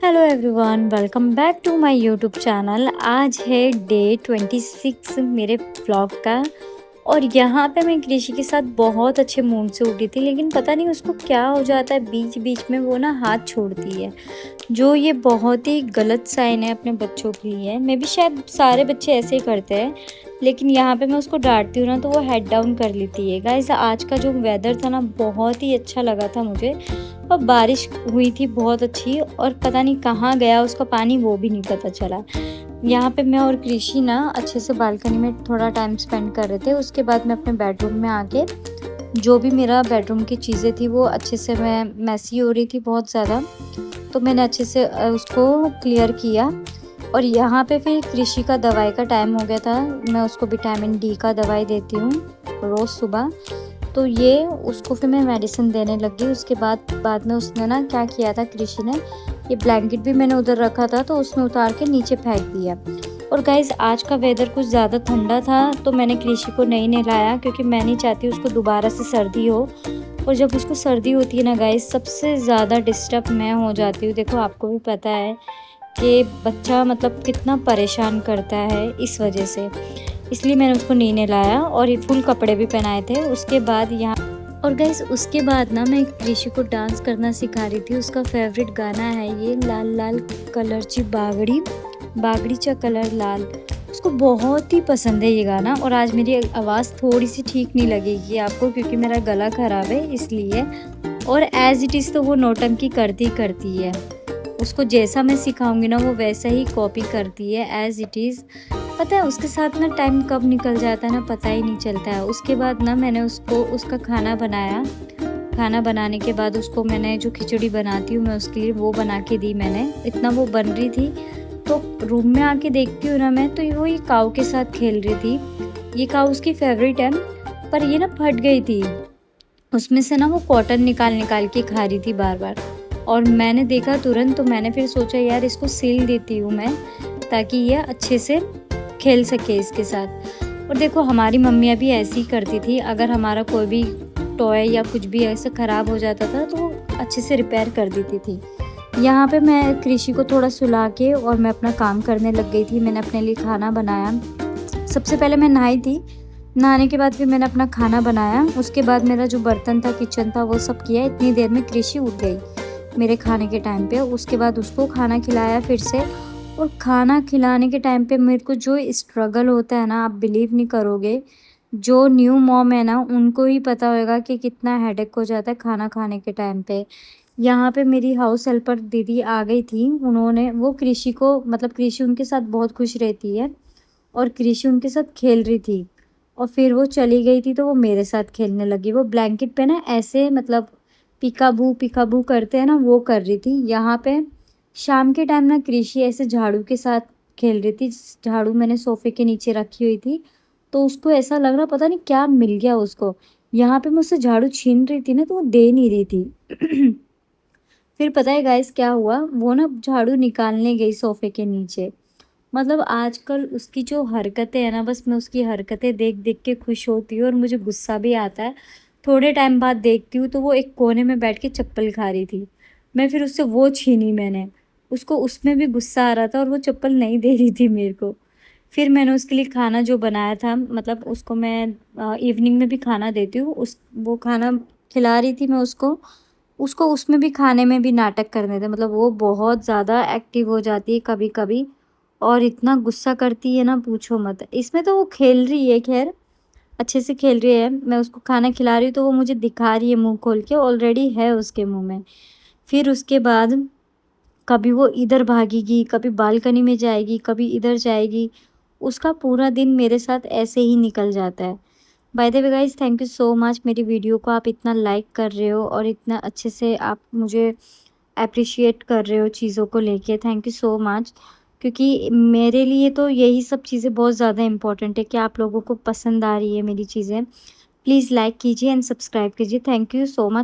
Hello everyone, welcome back to my YouTube channel. आज है day 26 मेरे व्लॉग का। और यहाँ पे मैं कृषि के साथ बहुत अच्छे मूड से उठी थी, लेकिन पता नहीं उसको क्या हो जाता है, बीच बीच में वो ना हाथ छोड़ती है। जो ये बहुत ही गलत साइन है अपने बच्चों के लिए। मे भी शायद सारे बच्चे ऐसे ही करते हैं, लेकिन यहाँ पे मैं उसको डांटती हूँ ना तो वो हेड डाउन कर लेती है। गाइस, आज का जो वेदर था ना बहुत ही अच्छा लगा था मुझे, और बारिश हुई थी बहुत अच्छी। और पता नहीं कहाँ गया उसका पानी, वो भी नहीं पता चला। यहाँ पे मैं और कृषि ना अच्छे से बालकनी में थोड़ा टाइम स्पेंड कर रहे थे। उसके बाद मैं अपने बेडरूम में आके, जो भी मेरा बेडरूम की चीज़ें थी वो अच्छे से, मैं मैसी हो रही थी बहुत ज़्यादा, तो मैंने अच्छे से उसको क्लियर किया। और यहाँ पे फिर कृषि का दवाई का टाइम हो गया था। मैं उसको विटामिन डी का दवाई देती हूँ रोज़ सुबह, तो ये उसको फिर मैं मेडिसिन देने लगी। उसके बाद में उसने ना क्या किया था, कृषि ने ये ब्लैंकेट भी मैंने उधर रखा था तो उसने उतार के नीचे फेंक दिया। और गाइज़, आज का वेदर कुछ ज़्यादा ठंडा था तो मैंने कृषि को नहीं नहलाया, क्योंकि मैं नहीं चाहती उसको दोबारा से सर्दी हो। और जब उसको सर्दी होती है ना गाइज़, सबसे ज़्यादा डिस्टर्ब मैं हो जाती हूँ। देखो, आपको भी पता है कि बच्चा मतलब कितना परेशान करता है इस वजह से, इसलिए मैंने उसको नहीं नहलाया। और ये फुल कपड़े भी पहनाए थे। उसके बाद यहाँ, और गाइस उसके बाद ना मैं कृषि को डांस करना सिखा रही थी। उसका फेवरेट गाना है ये, लाल लाल कलरची बागड़ी, बागड़ीचा कलर लाल। उसको बहुत ही पसंद है ये गाना। और आज मेरी आवाज़ थोड़ी सी ठीक नहीं लगेगी आपको, क्योंकि मेरा गला ख़राब है इसलिए। और एज़ इट इज़ तो वो नौटंकी करती है। उसको जैसा मैं सिखाऊंगी ना वो वैसा ही कॉपी करती है एज़ इट इज़। पता है उसके साथ ना टाइम कब निकल जाता है ना पता ही नहीं चलता है। उसके बाद ना मैंने उसको उसका खाना बनाया। खाना बनाने के बाद उसको मैंने जो खिचड़ी बनाती हूँ मैं उसके लिए वो बना के दी मैंने। इतना वो बन रही थी तो रूम में आके देखती हूँ ना मैं, तो वो ये काऊ के साथ खेल रही थी। ये काऊ उसकी फेवरेट है, पर ये ना फट गई थी। उसमें से ना वो कॉटन निकाल निकाल के खा रही थी बार बार। और मैंने देखा तुरंत, तो मैंने फिर सोचा यार इसको सील देती हूँ मैं, ताकि ये अच्छे से खेल सके इसके साथ। और देखो, हमारी मम्मियाँ भी ऐसी ही करती थी। अगर हमारा कोई भी टॉय या कुछ भी ऐसा ख़राब हो जाता था तो वो अच्छे से रिपेयर कर देती थी। यहाँ पे मैं कृषि को थोड़ा सुला के और मैं अपना काम करने लग गई थी। मैंने अपने लिए खाना बनाया। सबसे पहले मैं नहाई थी, नहाने के बाद फिर मैंने अपना खाना बनाया। उसके बाद मेरा जो बर्तन था, किचन था, वो सब किया। इतनी देर में कृषि उठ गई मेरे खाने के टाइम पे। उसके बाद उसको खाना खिलाया फिर से। और खाना खिलाने के टाइम पे मेरे को जो स्ट्रगल होता है ना, आप बिलीव नहीं करोगे। जो न्यू मॉम है ना उनको ही पता होगा कि कितना हेडेक हो जाता है खाना खाने के टाइम पे। यहाँ पे मेरी हाउस हेल्पर दीदी आ गई थी। उन्होंने वो कृषि को, मतलब कृषि उनके साथ बहुत खुश रहती है और कृषि उनके साथ खेल रही थी। और फिर वो चली गई थी तो वो मेरे साथ खेलने लगी। वो ब्लैंकेट पे ना ऐसे मतलब पिकाबू करते हैं ना, वो कर रही थी। यहाँ पे शाम के टाइम ना कृषि ऐसे झाड़ू के साथ खेल रही थी। झाड़ू मैंने सोफ़े के नीचे रखी हुई थी, तो उसको ऐसा लग रहा पता नहीं क्या मिल गया उसको। यहाँ पे मुझसे झाड़ू छीन रही थी ना तो वो दे नहीं रही थी। फिर पता है गाइस क्या हुआ, वो ना झाड़ू निकालने गई सोफ़े के नीचे। मतलब आजकल उसकी जो हरकतें हैं ना, बस मैं उसकी हरकतें देख देख के खुश होती हूँ और मुझे गुस्सा भी आता है। थोड़े टाइम बाद देखती हूँ तो वो एक कोने में बैठ के चप्पल खा रही थी। मैं फिर उससे वो छीनी मैंने। उसको उसमें भी गुस्सा आ रहा था और वो चप्पल नहीं दे रही थी मेरे को। फिर मैंने उसके लिए खाना जो बनाया था, मतलब उसको मैं इवनिंग में भी खाना देती हूँ, उस वो खाना खिला रही थी मैं उसको। उसको उसमें भी, खाने में भी नाटक करने थे। मतलब वो बहुत ज़्यादा एक्टिव हो जाती है कभी-कभी और इतना गुस्सा करती है ना पूछो मत। इसमें तो वो खेल रही है, ख़ैर अच्छे से खेल रही है। मैं उसको खाना खिला रही हूँ तो वो मुझे दिखा रही है मुँह खोल के, ऑलरेडी है उसके मुँह में। फिर उसके बाद कभी वो इधर भागेगी, कभी बालकनी में जाएगी, कभी इधर जाएगी। उसका पूरा दिन मेरे साथ ऐसे ही निकल जाता है। By the way guys, thank you so much. मेरी वीडियो को आप इतना लाइक कर रहे हो और इतना अच्छे से आप मुझे एप्रिशिएट कर रहे हो चीज़ों को लेके। Thank you so much. क्योंकि मेरे लिए तो यही सब चीज़ें बहुत ज़्यादा इम्पोर्टेंट है कि आप लोगों को पसंद आ रही है मेरी चीज़ें। प्लीज़ लाइक कीजिए एंड सब्सक्राइब कीजिए। Thank you so much.